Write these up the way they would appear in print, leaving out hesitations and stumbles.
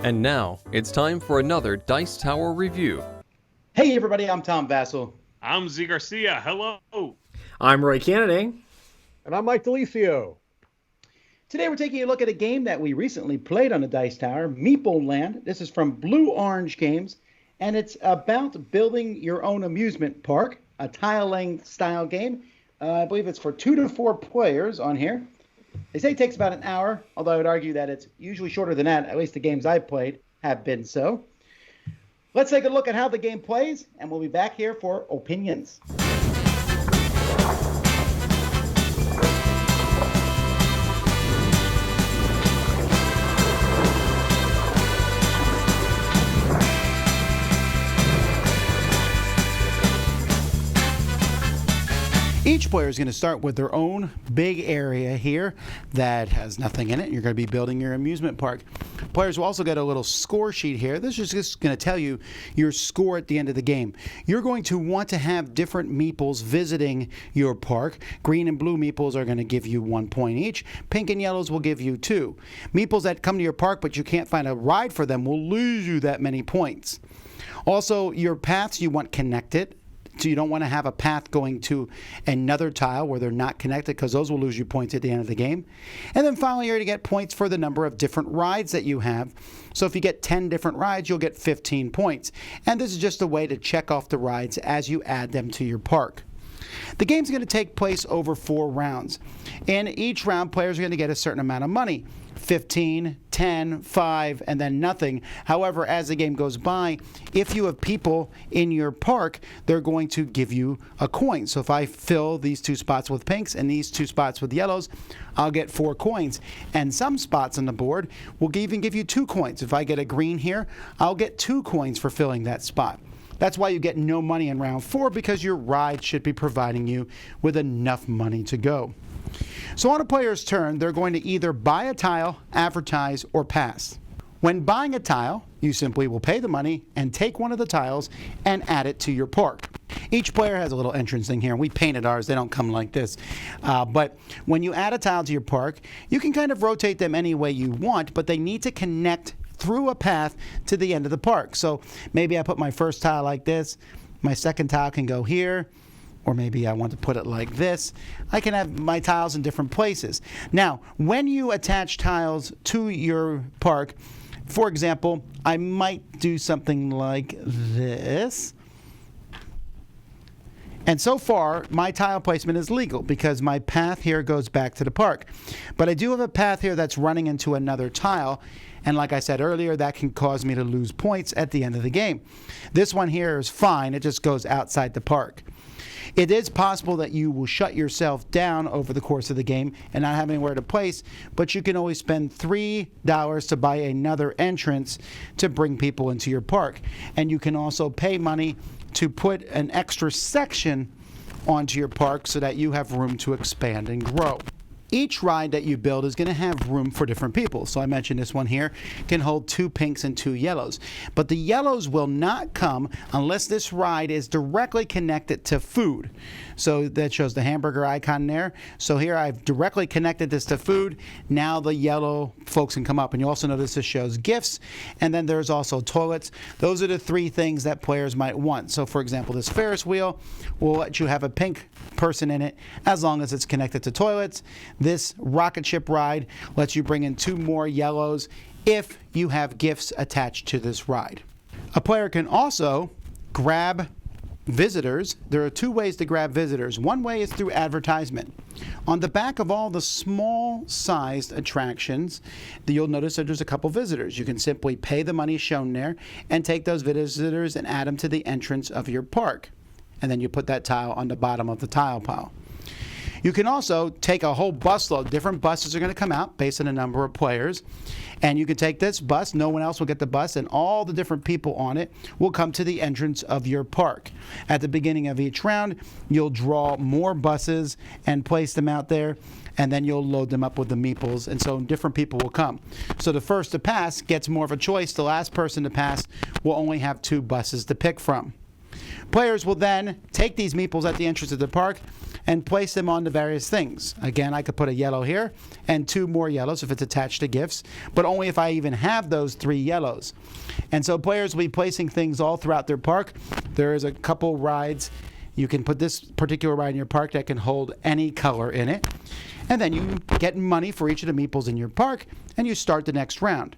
And now, it's time for another Dice Tower review. Hey everybody, I'm Tom Vassell. I'm Z Garcia. Hello. I'm Roy Kennedy. And I'm Mike DeLisio. Today we're taking a look at a game that we recently played on the Dice Tower, Meeple Land. This is from Blue Orange Games, and it's about building your own amusement park, a tile-laying style game. I believe it's for 2 to 4 players on here. They say it takes about an hour, although I would argue that it's usually shorter than that. At least the games I've played have been so. Let's take a look at how the game plays, and we'll be back here for opinions. Each player is going to start with their own big area here that has nothing in it. You're going to be building your amusement park. Players will also get a little score sheet here. This is just going to tell you your score at the end of the game. You're going to want to have different meeples visiting your park. Green and blue meeples are going to give you 1 point each. Pink and yellows will give you 2. Meeples that come to your park but you can't find a ride for them will lose you that many points. Also, your paths you want connected. So you don't want to have a path going to another tile where they're not connected, because those will lose you points at the end of the game. And then finally, you're going to get points for the number of different rides that you have. So if you get 10 different rides, you'll get 15 points. And this is just a way to check off the rides as you add them to your park. The game's going to take place over 4 rounds. In each round, players are going to get a certain amount of money. 15, 10, 5, and then nothing. However, as the game goes by, if you have people in your park, they're going to give you a coin. So if I fill these 2 spots with pinks and these 2 spots with yellows, I'll get 4 coins. And some spots on the board will even give you 2 coins. If I get a green here, I'll get 2 coins for filling that spot. That's why you get no money in round 4, because your ride should be providing you with enough money to go. So on a player's turn, they're going to either buy a tile, advertise, or pass. When buying a tile, you simply will pay the money and take one of the tiles and add it to your park. Each player has a little entrance thing here, and we painted ours. They don't come like this. But when you add a tile to your park, you can kind of rotate them any way you want, but they need to connect through a path to the end of the park. So maybe I put my first tile like this. My second tile can go here. Or maybe I want to put it like this. I can have my tiles in different places. Now, when you attach tiles to your park, for example, I might do something like this. And so far, my tile placement is legal because my path here goes back to the park. But I do have a path here that's running into another tile. And like I said earlier, that can cause me to lose points at the end of the game. This one here is fine. It just goes outside the park. It is possible that you will shut yourself down over the course of the game and not have anywhere to place, but you can always spend $3 to buy another entrance to bring people into your park. And you can also pay money to put an extra section onto your park so that you have room to expand and grow. Each ride that you build is going to have room for different people. So I mentioned this one here can hold 2 pinks and 2 yellows. But the yellows will not come unless this ride is directly connected to food. So that shows the hamburger icon there. So here I've directly connected this to food. Now the yellow folks can come up. And you also notice this shows gifts. And then there's also toilets. Those are the 3 things that players might want. So for example, this Ferris wheel will let you have a pink person in it as long as it's connected to toilets. This rocket ship ride lets you bring in 2 more yellows if you have gifts attached to this ride. A player can also grab visitors. There are 2 ways to grab visitors. One way is through advertisement. On the back of all the small-sized attractions, you'll notice that there's a couple visitors. You can simply pay the money shown there and take those visitors and add them to the entrance of your park. And then you put that tile on the bottom of the tile pile. You can also take a whole busload. Different buses are going to come out based on the number of players. And you can take this bus, no one else will get the bus, and all the different people on it will come to the entrance of your park. At the beginning of each round, you'll draw more buses and place them out there, and then you'll load them up with the meeples, and so different people will come. So the first to pass gets more of a choice. The last person to pass will only have 2 buses to pick from. Players will then take these meeples at the entrance of the park, and place them onto various things. Again, I could put a yellow here and 2 more yellows if it's attached to gifts, but only if I even have those 3 yellows. And so players will be placing things all throughout their park. There is a couple rides. You can put this particular ride in your park that can hold any color in it. And then you get money for each of the meeples in your park, and you start the next round.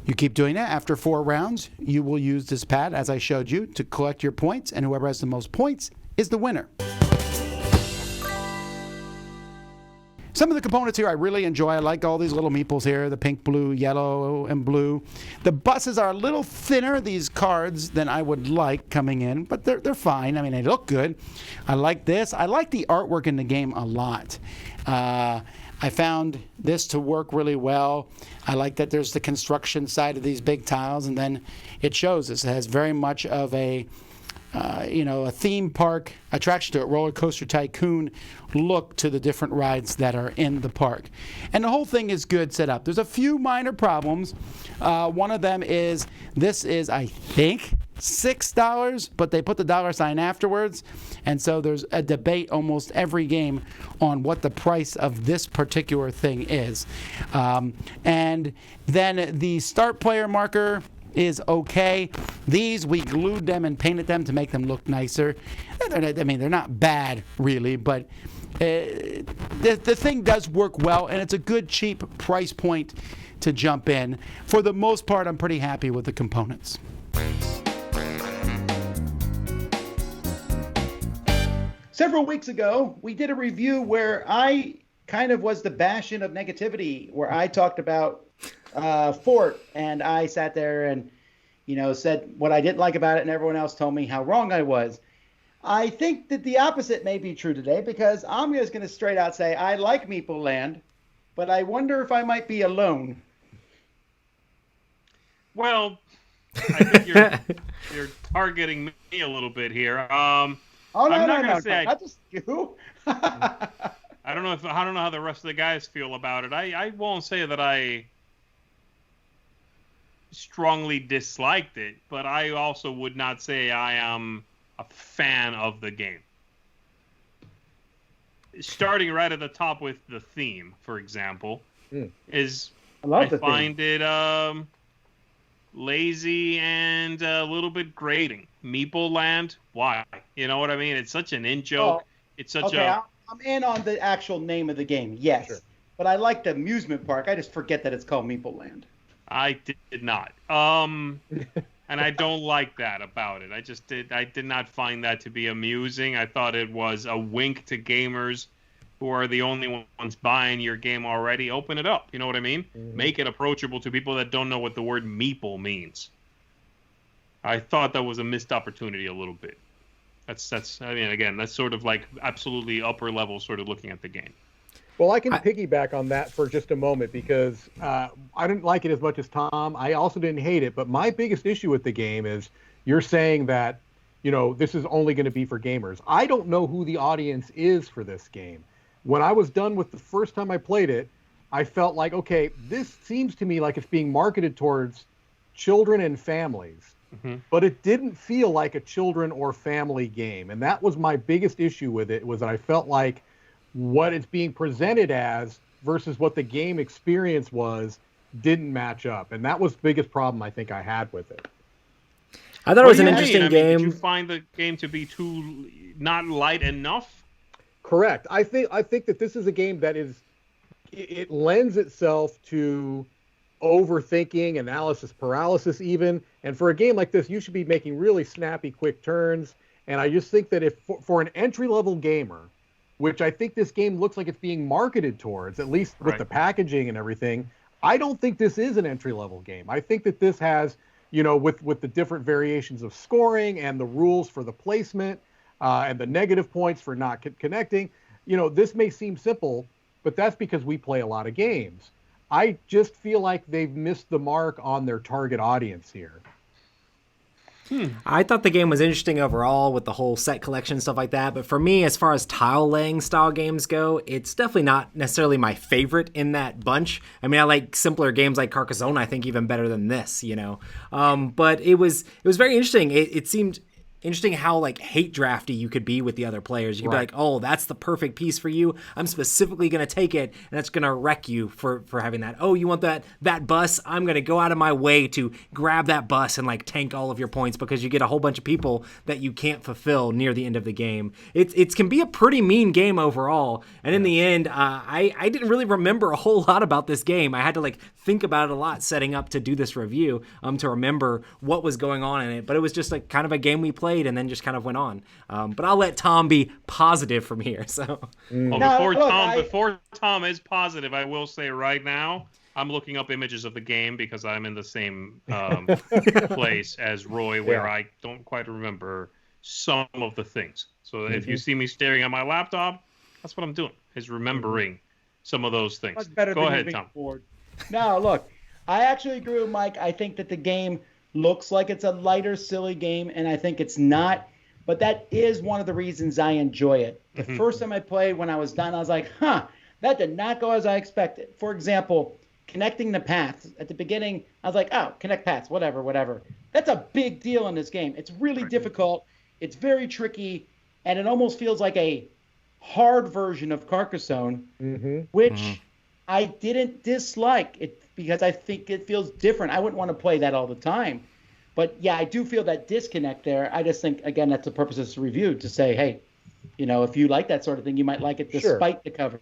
You keep doing that. After 4 rounds, you will use this pad, as I showed you, to collect your points, and whoever has the most points is the winner. Some of the components here I really enjoy. I like all these little meeples here, the pink, blue, yellow, and blue. The buses are a little thinner, these cards, than I would like coming in, but they're fine. I mean, they look good. I like this. I like the artwork in the game a lot. I found this to work really well. I like that there's the construction side of these big tiles, and then it shows this. It has very much of a theme park attraction to it, roller coaster tycoon look to the different rides that are in the park. And the whole thing is good set up. There's a few minor problems. One of them is this is, I think, $6, but they put the $ afterwards. And so there's a debate almost every game on what the price of this particular thing is. And then the start player marker is okay. These, we glued them and painted them to make them look nicer. They're not bad, really, but the thing does work well, and it's a good, cheap price point to jump in. For the most part, I'm pretty happy with the components. Several weeks ago, we did a review where I kind of was the bastion of negativity, where I talked about Fort, and I sat there and said what I didn't like about it, and everyone else told me how wrong I was. I think that the opposite may be true today, because I'm just going to straight out say I like Meeple Land, but I wonder if I might be alone. Well, I think you're targeting me a little bit here. Oh no, I'm no, not no, say not just you. I don't know how the rest of the guys feel about it. I won't say that I strongly disliked it, but I also would not say I am a fan of the game. Starting right at the top with the theme, for example, I find it lazy and a little bit grating. Meeple Land, why? You know what I mean? It's such an in-joke. It's such I'm in on the actual name of the game, yes. Sure. But I like the amusement park. I just forget that it's called Meeple Land. I did not. And I don't like that about it. I did not find that to be amusing. I thought it was a wink to gamers who are the only ones buying your game already. Open it up. You know what I mean? Mm-hmm. Make it approachable to people that don't know what the word meeple means. I thought that was a missed opportunity a little bit. That's sort of like absolutely upper level sort of looking at the game. Well, I can piggyback on that for just a moment, because I didn't like it as much as Tom. I also didn't hate it, but my biggest issue with the game is you're saying that, this is only going to be for gamers. I don't know who the audience is for this game. When I was done with the first time I played it, I felt like, okay, this seems to me like it's being marketed towards children and families. Mm-hmm. But it didn't feel like a children or family game. And that was my biggest issue with it, was that I felt like what it's being presented as versus what the game experience was didn't match up. And that was the biggest problem I think I had with it. I thought it was an interesting game. Did you find the game to be too not light enough? Correct. I think that this is a game that it lends itself to overthinking, analysis paralysis even. And for a game like this, you should be making really snappy, quick turns. And I just think that if for an entry-level gamer, which I think this game looks like it's being marketed towards, at least with the packaging and everything, I don't think this is an entry-level game. I think that this has, with the different variations of scoring and the rules for the placement and the negative points for not connecting, this may seem simple, but that's because we play a lot of games. I just feel like they've missed the mark on their target audience here. I thought the game was interesting overall with the whole set collection and stuff like that. But for me, as far as tile laying style games go, it's definitely not necessarily my favorite in that bunch. I mean, I like simpler games like Carcassonne, I think, even better than this, But it was very interesting. It seemed interesting how like hate drafty you could be with the other players. You could be like, oh, that's the perfect piece for you. I'm specifically going to take it, and it's going to wreck you for having that. Oh, you want that bus? I'm going to go out of my way to grab that bus and like tank all of your points because you get a whole bunch of people that you can't fulfill near the end of the game. It can be a pretty mean game overall. And in the end, I didn't really remember a whole lot about this game. I had to like think about it a lot setting up to do this review to remember what was going on in it. But it was just like kind of a game we played and then just kind of went on. But I'll let Tom be positive from here. So before Tom is positive, I will say right now, I'm looking up images of the game because I'm in the same place as Roy, where I don't quite remember some of the things. So if you see me staring at my laptop, that's what I'm doing, is remembering some of those things. Much better Go than ahead, moving Tom. forward. No, look, I actually agree with Mike. I think that the game looks like it's a lighter, silly game, and I think it's not. But that is one of the reasons I enjoy it. The first time I played, when I was done, I was like, that did not go as I expected. For example, connecting the paths. At the beginning, I was like, oh, connect paths, whatever. That's a big deal in this game. It's really difficult. It's very tricky, and it almost feels like a hard version of Carcassonne, which I didn't dislike it because I think it feels different. I wouldn't want to play that all the time. But, yeah, I do feel that disconnect there. I just think, again, that's the purpose of this review, to say, hey, if you like that sort of thing, you might like it despite the cover.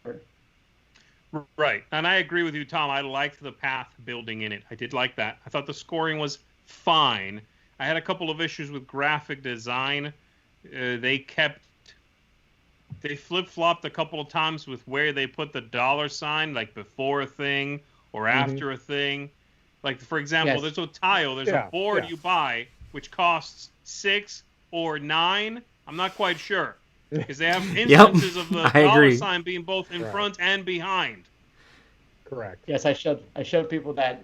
Right. And I agree with you, Tom. I liked the path building in it. I did like that. I thought the scoring was fine. I had a couple of issues with graphic design. They flip-flopped a couple of times with where they put the $sign, like before a thing or after a thing. Like, for example, there's a tile, there's a board you buy, which costs $6 or $9. I'm not quite sure. Because they have instances of the $sign being both in front and behind. Correct. Yes, I showed people that.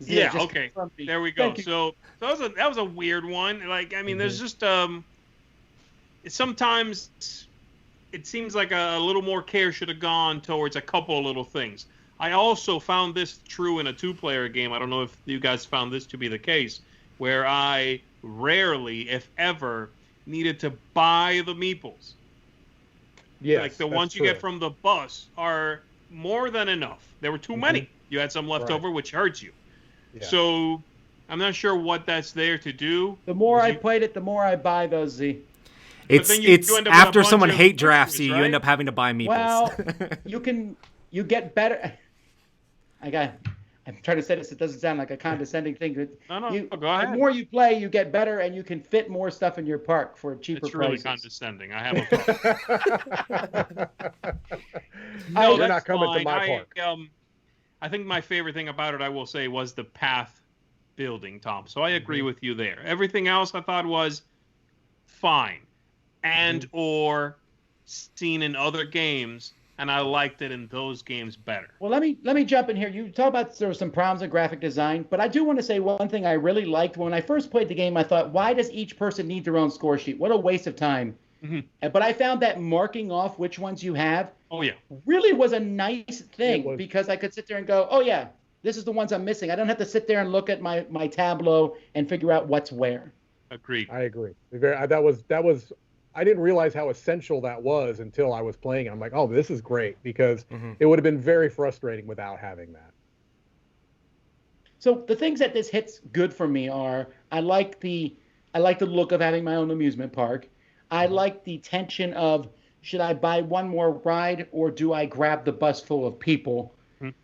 Yeah, okay. There we go. So that was a weird one. Like, I mean, there's just sometimes it seems like a little more care should have gone towards a couple of little things. I also found this true in a two-player game. I don't know if you guys found this to be the case, where I rarely, if ever, needed to buy the meeples. Yes, like the ones you get from the bus are more than enough. There were too many. You had some left over, which hurts you. Yeah. So I'm not sure what that's there to do. The more I played it, the more I buy those, Z. It's after someone hate drafts you, you end up having to buy meeples. Well, you get better. I'm trying to say this. It doesn't sound like a condescending thing. No, go ahead. The more you play, you get better, and you can fit more stuff in your park for cheaper prices. It's really condescending. I have a No, you're not coming to my park. I think my favorite thing about it, I will say, was the path building, Tom. So I agree with you there. Everything else I thought was fine, and or seen in other games. And I liked it in those games better. Well, let me jump in here. You talk about there were some problems with graphic design, but I do want to say one thing I really liked. When I first played the game, I thought, why does each person need their own score sheet? What a waste of time. But I found that marking off which ones you have really was a nice thing, because I could sit there and go, oh, yeah, this is the ones I'm missing. I don't have to sit there and look at my tableau and figure out what's where. Agreed. I agree. That was. I didn't realize how essential that was until I was playing it. I'm like, oh, this is great, because it would have been very frustrating without having that. So the things that this hits good for me are, I like the look of having my own amusement park. I like the tension of, should I buy one more ride, or do I grab the bus full of people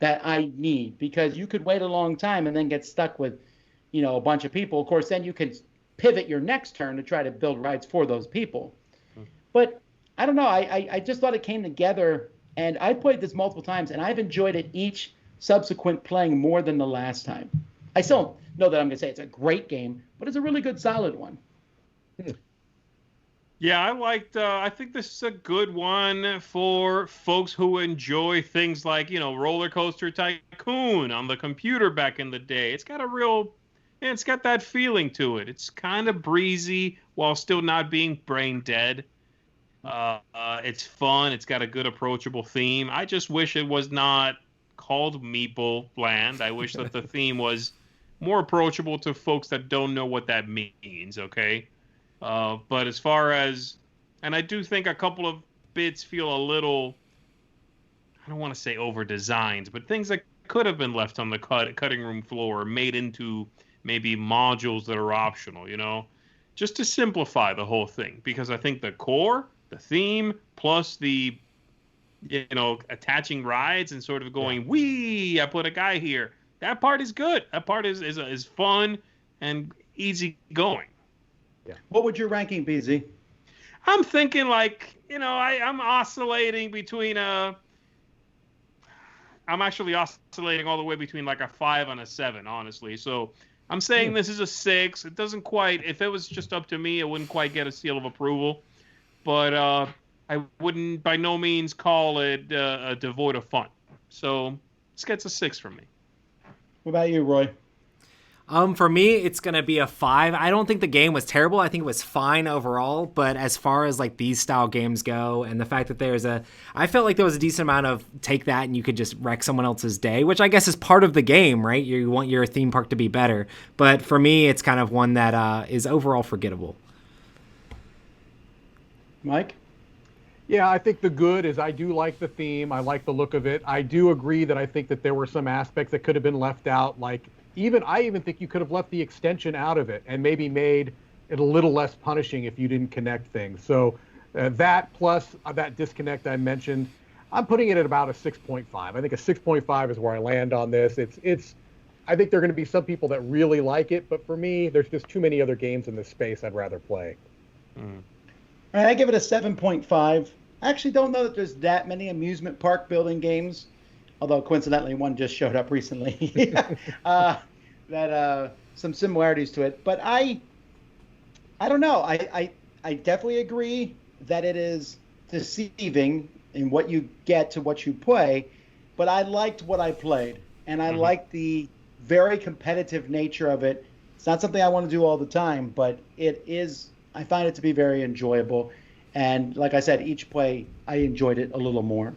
that I need? Because you could wait a long time and then get stuck with, a bunch of people. Of course, then you can pivot your next turn to try to build rides for those people. But I don't know. I just thought it came together, and I played this multiple times, and I've enjoyed it each subsequent playing more than the last time. I still don't know that I'm going to say it's a great game, but it's a really good, solid one. Yeah, I liked. I think this is a good one for folks who enjoy things like, Roller Coaster Tycoon on the computer back in the day. It's got it's got that feeling to it. It's kind of breezy while still not being brain dead. It's fun. It's got a good, approachable theme. I just wish it was not called Meeple Land. I wish that the theme was more approachable to folks that don't know what that means, okay? But as far as, and I do think a couple of bits feel a little, I don't want to say over-designed, but things that could have been left on the cutting room floor, made into maybe modules that are optional, just to simplify the whole thing. Because I think the core, the theme, plus the, attaching rides and sort of going, wee, I put a guy here. That part is good. That part is fun and easy going. Yeah. What would your ranking be, Z? I'm thinking I'm oscillating between I'm actually oscillating all the way between like a 5 and a 7, honestly. So I'm saying this is a 6. It doesn't quite, if it was just up to me, it wouldn't quite get a seal of approval. But I wouldn't by no means call it devoid of fun. So this gets a 6 from me. What about you, Roy? For me, it's going to be a 5. I don't think the game was terrible. I think it was fine overall. But as far as like these style games go, and the fact that I felt like there was a decent amount of take that and you could just wreck someone else's day, which I guess is part of the game, right? You want your theme park to be better. But for me, it's kind of one that is overall forgettable. Mike? Yeah, I think the good is I do like the theme. I like the look of it. I do agree that I think that there were some aspects that could have been left out, like I even think you could have left the extension out of it and maybe made it a little less punishing if you didn't connect things. So that plus that disconnect I mentioned, I'm putting it at about a 6.5. I think a 6.5 is where I land on this. I think there are going to be some people that really like it, but for me, there's just too many other games in this space I'd rather play. All right, I give it a 7.5. I actually don't know that there's that many amusement park building games, although coincidentally one just showed up recently that some similarities to it. But I don't know. I definitely agree that it is deceiving in what you get to what you play, but I liked what I played, and I liked the very competitive nature of it. It's not something I want to do all the time, but I find it to be very enjoyable. And like I said, each play, I enjoyed it a little more.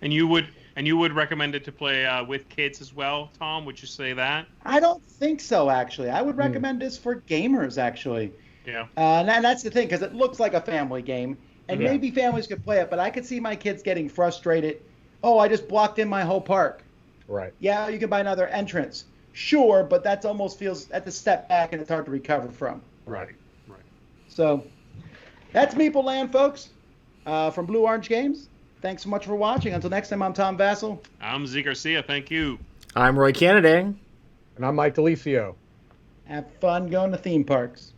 And you would recommend it to play with kids as well, Tom? Would you say that? I don't think so, actually. I would recommend this for gamers, actually. Yeah. And that's the thing, because it looks like a family game, and maybe families could play it, but I could see my kids getting frustrated. Oh, I just blocked in my whole park. Right. Yeah, you can buy another entrance. Sure, but that almost feels at the step back, and it's hard to recover from. Right. So that's Meeple Land, folks, from Blue Orange Games. Thanks so much for watching. Until next time, I'm Tom Vassell. I'm Z Garcia. Thank you. I'm Roy Canada. And I'm Mike DeLisio. Have fun going to theme parks.